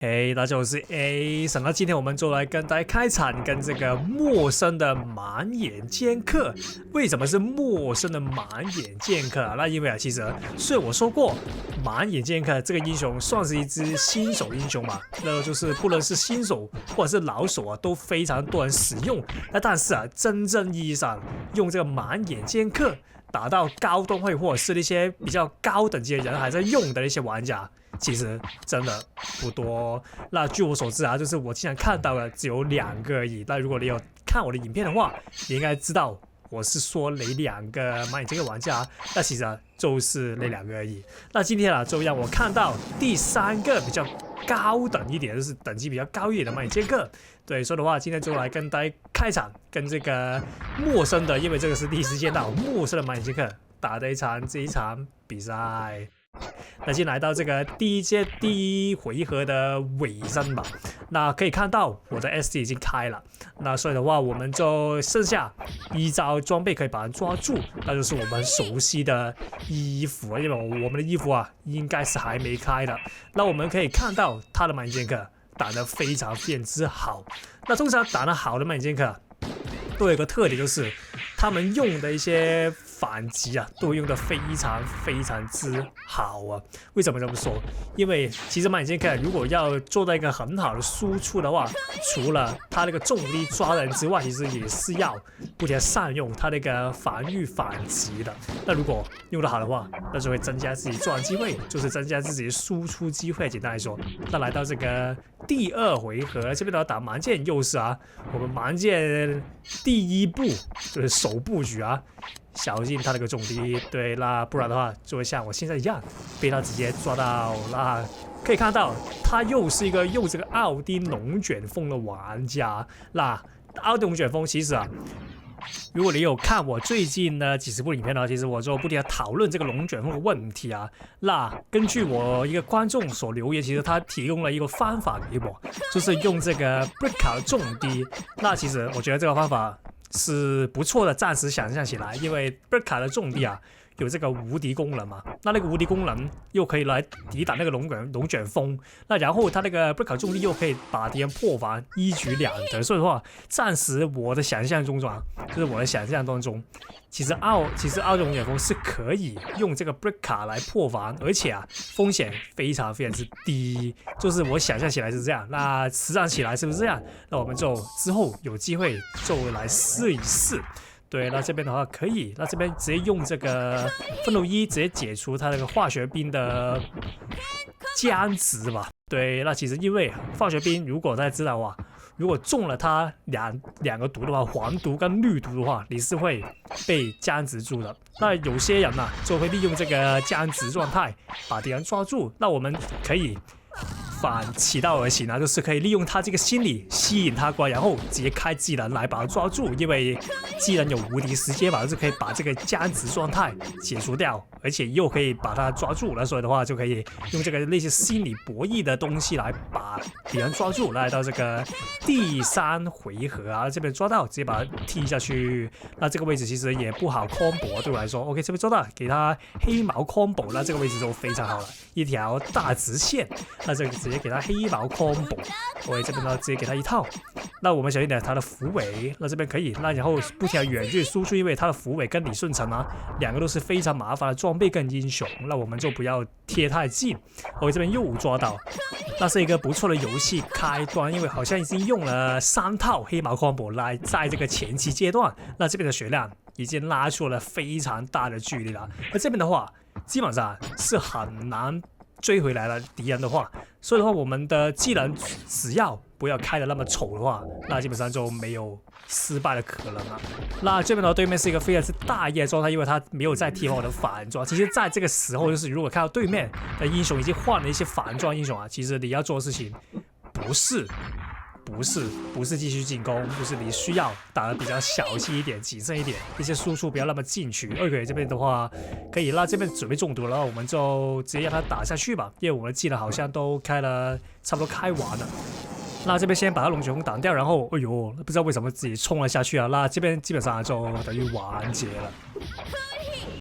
嘿，大家好，我是 A。那今天我們就來跟大家開場，跟這個陌生的滿眼劍客。為什麼是陌生的滿眼劍客啊？那因為其實雖然我說過，滿眼劍客這個英雄算是一支新手英雄嘛，那就是不論是新手或者是老手啊，都非常多人使用。那但是啊，真正意義上用這個滿眼劍客打到高段位或者是那些比較高等級的人還在用的那些玩家，其實真的不多。那據我所知啊，就是我经常看到的只有2個而已。那如果你有看我的影片的話，你應該知道我是說哪2個滿眼劍客玩家。那其實啊，就是那2個而已。那今天啊，就讓我看到第3個比較高等一點，就是等級比較高一點的滿眼劍客。对，所以的話，今天就來跟大家開場，跟這個陌生的，因為這個是第一次見到陌生的滿眼劍客打的這一場比賽。那先來到這個第一階第1回合的尾聲吧。那可以看到我的 SD 已經開了，那所以的話，我們就剩下依照裝備可以把人抓住，那就是我們熟悉的衣服，因為我們的衣服啊，應該是還沒開的。那我們可以看到他的滿眼剑客打得非常之好。那通常打得好的滿眼剑客都有一個特點，就是他們用的一些反擊啊，都用得非常之好啊。為什麼這麼說？因為其實滿眼劍客如果要做到一個很好的輸出的話，除了他那個重力抓人之外，其實也是要不停善用他那個防禦反擊的。那如果用得好的話，那就會增加自己作案機會，就是增加自己的輸出機會。簡單來說，那來到這個第2回合，這邊的打滿劍優勢啊，我們滿劍第1步就是首布局啊，小心他那個重力，對，那不然的話就會像我現在一樣被他直接抓到。那可以看到他又是一個用這個奧丁龍捲風的玩家。那奧丁龍捲風其實啊，如果你有看我最近的幾十部影片呢，其實我就不停地討論這個龍捲風的問題啊。那根據我一個觀眾所留言，其實他提供了一個方法給我，就是用這個 Brica 重低。那其實我覺得這個方法是不錯的，暫時想象起來，因為 Brica 的重低啊，有這個無敵功能嘛，那個無敵功能又可以來抵擋那個龍捲風，那然後他那個 Brica 重力又可以把敵人破防，一舉2得。所以的話，暫時我的想象中就是我的想象當中，其實奧丁龙捲風是可以用這個 Brica 來破防，而且啊風險非常之低，就是我想象起來是這樣。那實戰起來是不是這樣？那我們就之後有機會就來試一試。对，那這邊的話可以，那這邊直接用這個憤怒1直接解除他那個化學兵的僵直吧。對，那其實因為化學兵如果大家知道的話，如果中了他兩個毒的話，黃毒跟綠毒的話，你是會被僵直住的。那有些人啊就會利用這個僵直狀態把敵人抓住。那我們可以反其道而行啊，就是可以利用他這個心理吸引他過來，然後直接開技能來把他抓住，因為技能有無敵時間嘛，就是可以把這個僵直狀態解除掉，而且又可以把他抓住了，所以的話就可以用這個類似心理博弈的東西來把敵人抓住。來到這個第3回合啊，這邊抓到直接把他踢下去，那這個位置其實也不好 combo， 對我來說 OK， 這邊抓到給他黑毛 combo， 那這個位置就非常好了，一條大直線，那這個直接給他黑毛 combo， 我這邊呢直接給他一套。那我們小心點他的符尾，那這邊可以，那然后不停遠距輸出，因為他的符尾跟李舜臣啊2個都是非常麻煩的裝備跟英雄，那我們就不要貼太近。我這邊又抓到，那是一個不錯的遊戲開端，因為好像已經用了3套黑毛 combo 來在這個前期階段，那這邊的血量已經拉出了非常大的距離了。而這邊的話，基本上是很難追回來了敵人的話，所以的話，我們的技能只要不要開的那麼醜的話，那基本上就沒有失敗的可能了。那這邊的對面是一個非常之大意的狀態，因為他沒有在替換我的反裝。其實在這個時候，就是如果看到對面的英雄已經換了一些反裝英雄啊，其實你要做的事情不是繼續進攻，就是你需要打得比較小心一點、謹慎一點，一些輸出不要那麼進取。OK， 這邊的話可以，那這邊準備中毒了，我們就直接讓他打下去吧，因為我們的技能好像都開了，差不多開完了。那這邊先把他龍捲風擋掉，然後哎呦，不知道為什麼自己衝了下去啊！那這邊基本上就等於完結了。